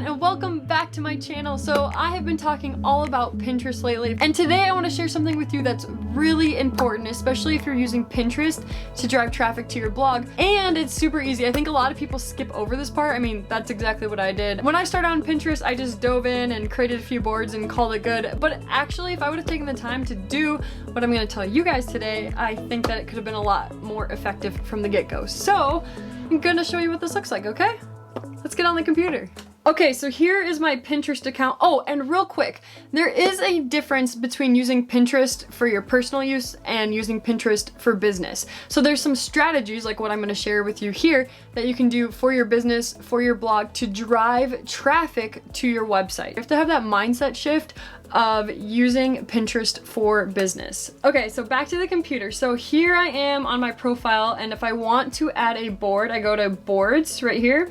everyone, and welcome back to my channel. So I have been talking all about Pinterest lately, and today I want to share something with you that's really important, especially if you're using Pinterest to drive traffic to your blog. And it's super easy. I think a lot of people skip over this part. I mean, that's exactly what I did. When I started on Pinterest, I just dove in and created a few boards and called it good. But actually, if I would have taken the time to do what I'm going to tell you guys today, I think that it could have been a lot more effective from the get-go. So I'm going to show you what this looks like, okay? Let's get on the computer. Okay, so here is my Pinterest account. Oh, and real quick, there is a difference between using Pinterest for your personal use and using Pinterest for business. So there's some strategies, like what I'm gonna share with you here, that you can do for your business, for your blog, to drive traffic to your website. You have to have that mindset shift of using Pinterest for business. Okay, so back to the computer. So here I am on my profile, and if I want to add a board, I go to boards right here,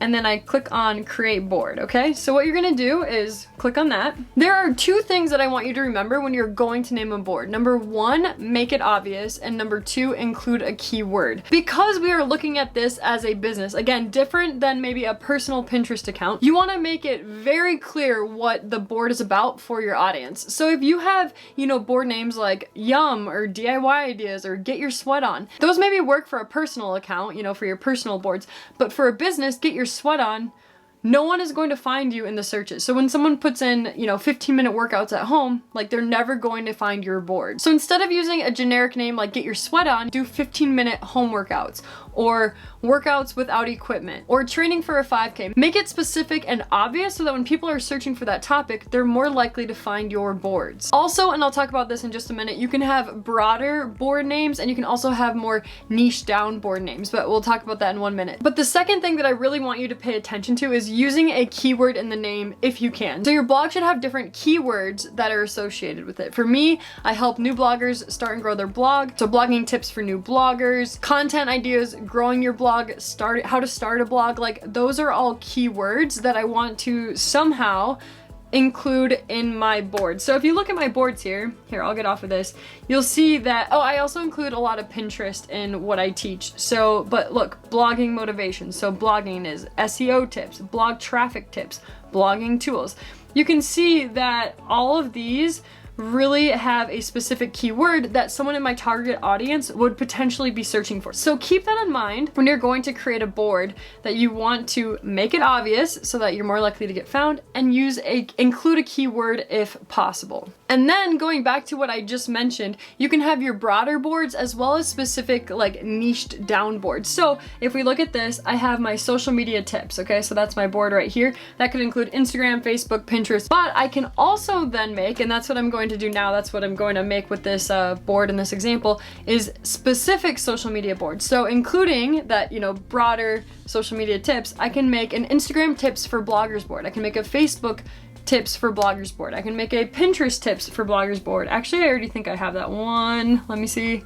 and then I click on create board, okay? So what you're gonna do is click on that. There are two things that I want you to remember when you're going to name a board. Number one, make it obvious, and number two, include a keyword. Because we are looking at this as a business, again, different than maybe a personal Pinterest account, you wanna make it very clear what the board is about for your audience. So if you have, board names like Yum or DIY ideas or Get Your Sweat On, those maybe work for a personal account, for your personal boards, but for a business, Get Your Sweat On, no one is going to find you in the searches. So when someone puts in, 15-minute workouts at home, they're never going to find your board. So instead of using a generic name like Get Your Sweat On, do 15-minute home workouts or workouts without equipment or training for a 5K. Make it specific and obvious so that when people are searching for that topic, they're more likely to find your boards. Also, and I'll talk about this in just a minute, you can have broader board names and you can also have more niche down board names, but we'll talk about that in 1 minute. But the second thing that I really want you to pay attention to is using a keyword in the name if you can. So your blog should have different keywords that are associated with it. For me, I help new bloggers start and grow their blog. So blogging tips for new bloggers, content ideas, growing your blog, how to start a blog, those are all keywords that I want to somehow include in my board. So if you look at my boards here, I'll get off of this, you'll see that, I also include a lot of Pinterest in what I teach. So, but look, blogging motivation. So blogging is SEO tips, blog traffic tips, blogging tools. You can see that all of these really have a specific keyword that someone in my target audience would potentially be searching for. So keep that in mind when you're going to create a board, that you want to make it obvious so that you're more likely to get found, and include a keyword if possible. And then going back to what I just mentioned, you can have your broader boards as well as specific niched down boards. So if we look at this, I have my social media tips, okay? So that's my board right here. That could include Instagram, Facebook, Pinterest, but I can also then make, and that's what I'm going to do now, that's what I'm going to make with this board in this example, is specific social media boards. So including that, broader social media tips, I can make an Instagram tips for bloggers board. I can make a Facebook tips for bloggers board. I can make a Pinterest tips for bloggers board. Actually, I already think I have that one. Let me see.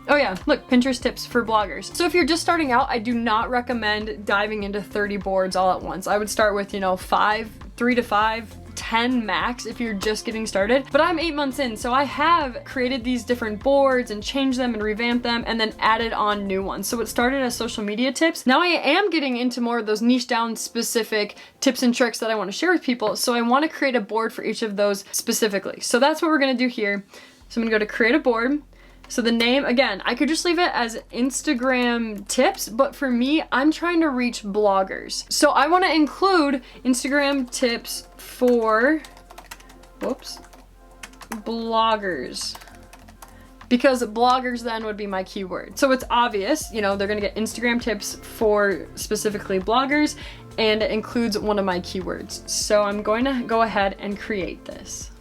Oh yeah, look, Pinterest tips for bloggers. So if you're just starting out, I do not recommend diving into 30 boards all at once. I would start with, 3 to 5, 10 max if you're just getting started. But I'm 8 months in, so I have created these different boards and changed them and revamped them and then added on new ones. So it started as social media tips. Now I am getting into more of those niche down specific tips and tricks that I want to share with people. So I want to create a board for each of those specifically. So that's what we're going to do here. So I'm going to go to create a board. So the name, again, I could just leave it as Instagram tips, but for me, I'm trying to reach bloggers. So I want to include Instagram tips for, bloggers. Because bloggers then would be my keyword. So it's obvious, they're gonna get Instagram tips for specifically bloggers, and it includes one of my keywords. So I'm going to go ahead and create this.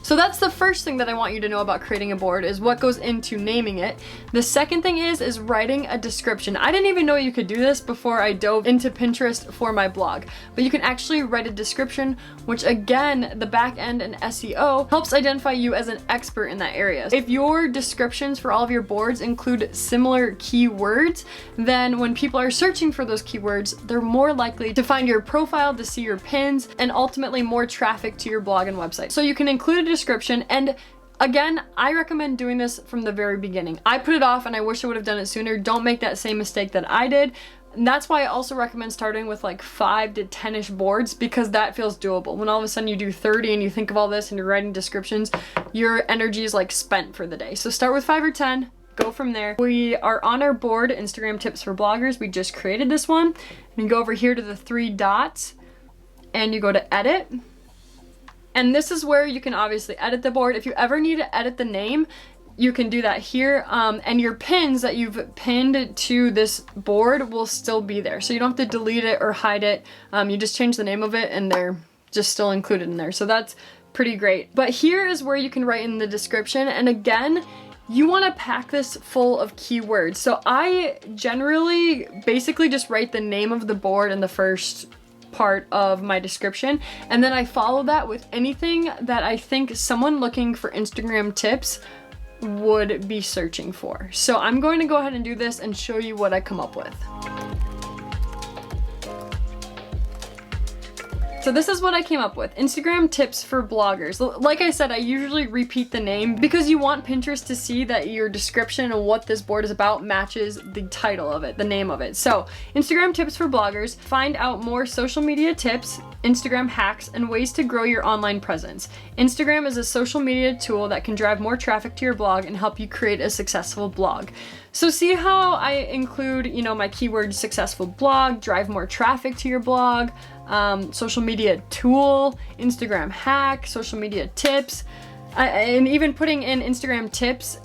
So that's the first thing that I want you to know about creating a board, is what goes into naming it. The second thing is writing a description. I didn't even know you could do this before I dove into Pinterest for my blog, but you can actually write a description, which again, the back end and SEO helps identify you as an expert in that area. If your descriptions for all of your boards include similar keywords, then when people are searching for those keywords, they're more likely to find your profile, to see your pins, and ultimately more traffic to your blog and website. So you can include a description, and again, I recommend doing this from the very beginning. I put it off and I wish I would have done it sooner. Don't make that same mistake that I did. And that's why I also recommend starting with like 5 to 10-ish boards, because that feels doable. When all of a sudden you do 30 and you think of all this and you're writing descriptions, your energy is like spent for the day. So start with 5 or 10, go from there. We are on our board, Instagram tips for bloggers. We just created this one. And you go over here to the 3 dots and you go to edit. And this is where you can obviously edit the board. If you ever need to edit the name, you can do that here, and your pins that you've pinned to this board will still be there. So you don't have to delete it or hide it. You just change the name of it and they're just still included in there. So that's pretty great. But here is where you can write in the description. And again, you want to pack this full of keywords. So I generally basically just write the name of the board in the first part of my description, and then I follow that with anything that I think someone looking for Instagram tips would be searching for. So I'm going to go ahead and do this and show you what I come up with. So this is what I came up with. Instagram tips for bloggers. Like I said, I usually repeat the name because you want Pinterest to see that your description of what this board is about matches the title of it, the name of it. So Instagram tips for bloggers. Find out more social media tips, Instagram hacks, and ways to grow your online presence. Instagram is a social media tool that can drive more traffic to your blog and help you create a successful blog. So see how I include, you know, my keyword successful blog, drive more traffic to your blog, social media tool, Instagram hack, social media tips, and even putting in Instagram tips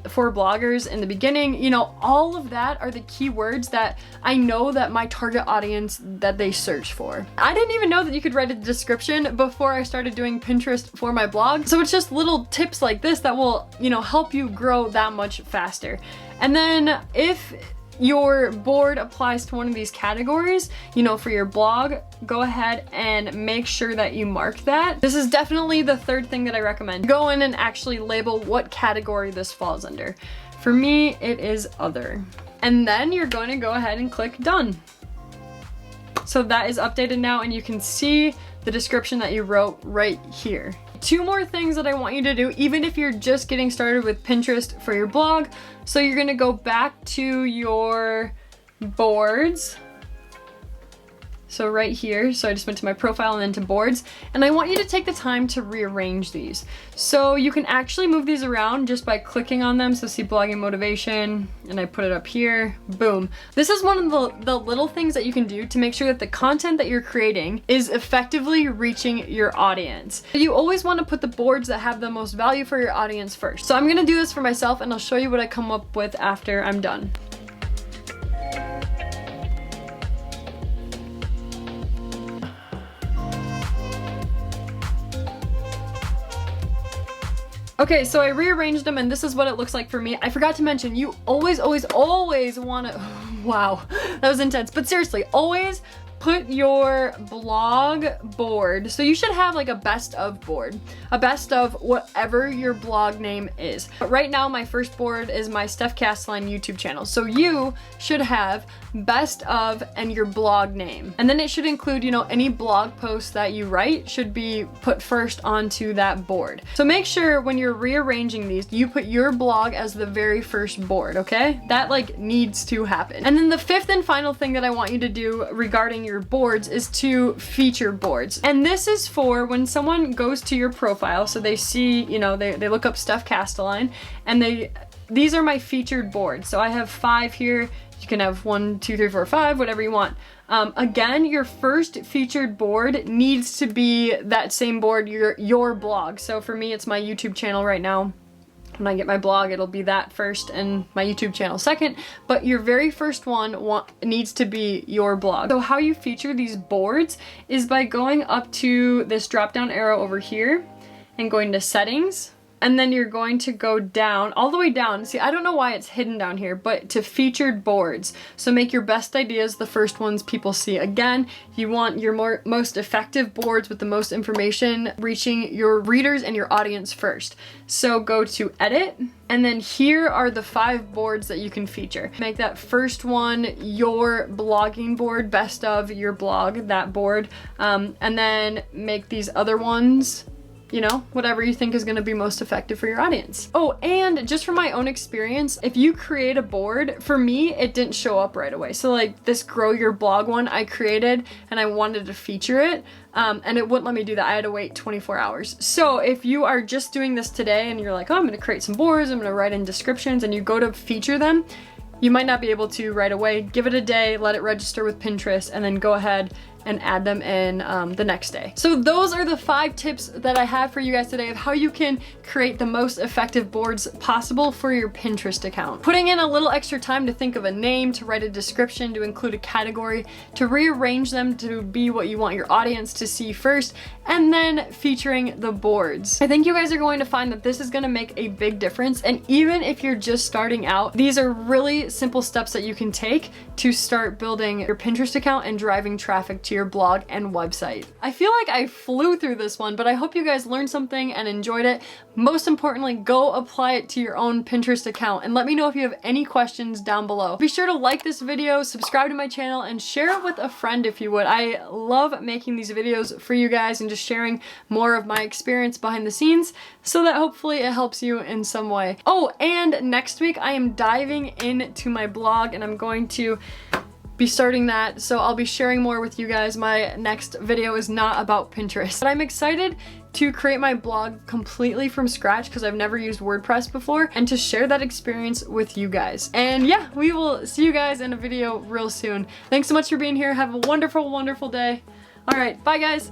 for bloggers in the beginning. You know, all of that are the keywords that I know that my target audience, that they search for. I didn't even know that you could write a description before I started doing Pinterest for my blog. So it's just little tips like this that will, you know, help you grow that much faster. And then if your board applies to one of these categories, you know, for your blog, go ahead and make sure that you mark that. This is definitely the third thing that I recommend. Go in and actually label what category this falls under. For me, it is other. And then you're going to go ahead and click done. So that is updated now, and you can see the description that you wrote right here. 2 more things that I want you to do, even if you're just getting started with Pinterest for your blog. So you're gonna go back to your boards. So right here, so I just went to my profile and then to boards, and I want you to take the time to rearrange these. So you can actually move these around just by clicking on them. So see blogging motivation, and I put it up here, boom. This is one of the little things that you can do to make sure that the content that you're creating is effectively reaching your audience. You always want to put the boards that have the most value for your audience first. So I'm gonna do this for myself, and I'll show you what I come up with after I'm done. Okay, so I rearranged them, and this is what it looks like for me. I forgot to mention, you always want to, wow, that was intense. But seriously, always put your blog board. So you should have like a best of board, a best of whatever your blog name is. But right now, my first board is my Steph Castelein YouTube channel. So you should have best of and your blog name. And then it should include, you know, any blog posts that you write should be put first onto that board. So make sure when you're rearranging these, you put your blog as the very first board, okay? That like needs to happen. And then the 5th and final thing that I want you to do regarding your boards is to feature boards. And this is for when someone goes to your profile, so they see, you know, they look up Steph Castelein, and these are my featured boards. So I have 5 here. You can have 1, 2, 3, 4, 5, whatever you want. Again, your first featured board needs to be that same board, your blog. So for me, it's my YouTube channel right now. When I get my blog, it'll be that first and my YouTube channel second, but your very first one needs to be your blog. So how you feature these boards is by going up to this drop down arrow over here and going to settings. And then you're going to go down, all the way down. See, I don't know why it's hidden down here, but to featured boards. So make your best ideas the first ones people see. Again, you want your most effective boards with the most information reaching your readers and your audience first. So go to edit, and then here are the 5 boards that you can feature. Make that first one your blogging board, best of your blog, that board. And then make these other ones you know, whatever you think is going to be most effective for your audience. Oh, and just from my own experience, if you create a board, for me, it didn't show up right away. So like this grow your blog one I created and I wanted to feature it, and it wouldn't let me do that. I had to wait 24 hours. So if you are just doing this today and you're like, oh, I'm going to create some boards, I'm going to write in descriptions, and you go to feature them, you might not be able to right away. Give it a day, let it register with Pinterest, and then go ahead and add them in the next day. So those are the 5 tips that I have for you guys today of how you can create the most effective boards possible for your Pinterest account. Putting in a little extra time to think of a name, to write a description, to include a category, to rearrange them to be what you want your audience to see first, and then featuring the boards. I think you guys are going to find that this is going to make a big difference, and even if you're just starting out, these are really simple steps that you can take to start building your Pinterest account and driving traffic to your blog and website. I feel like I flew through this one, but I hope you guys learned something and enjoyed it. Most importantly, go apply it to your own Pinterest account and let me know if you have any questions down below. Be sure to like this video, subscribe to my channel, and share it with a friend if you would. I love making these videos for you guys and just sharing more of my experience behind the scenes so that hopefully it helps you in some way. Oh, and next week I am diving into my blog and I'm going to be starting that, so I'll be sharing more with you guys. My next video is not about Pinterest, but I'm excited to create my blog completely from scratch because I've never used WordPress before, and to share that experience with you guys. And yeah, we will see you guys in a video real soon. Thanks so much for being here. Have a wonderful, wonderful day. All right, bye guys.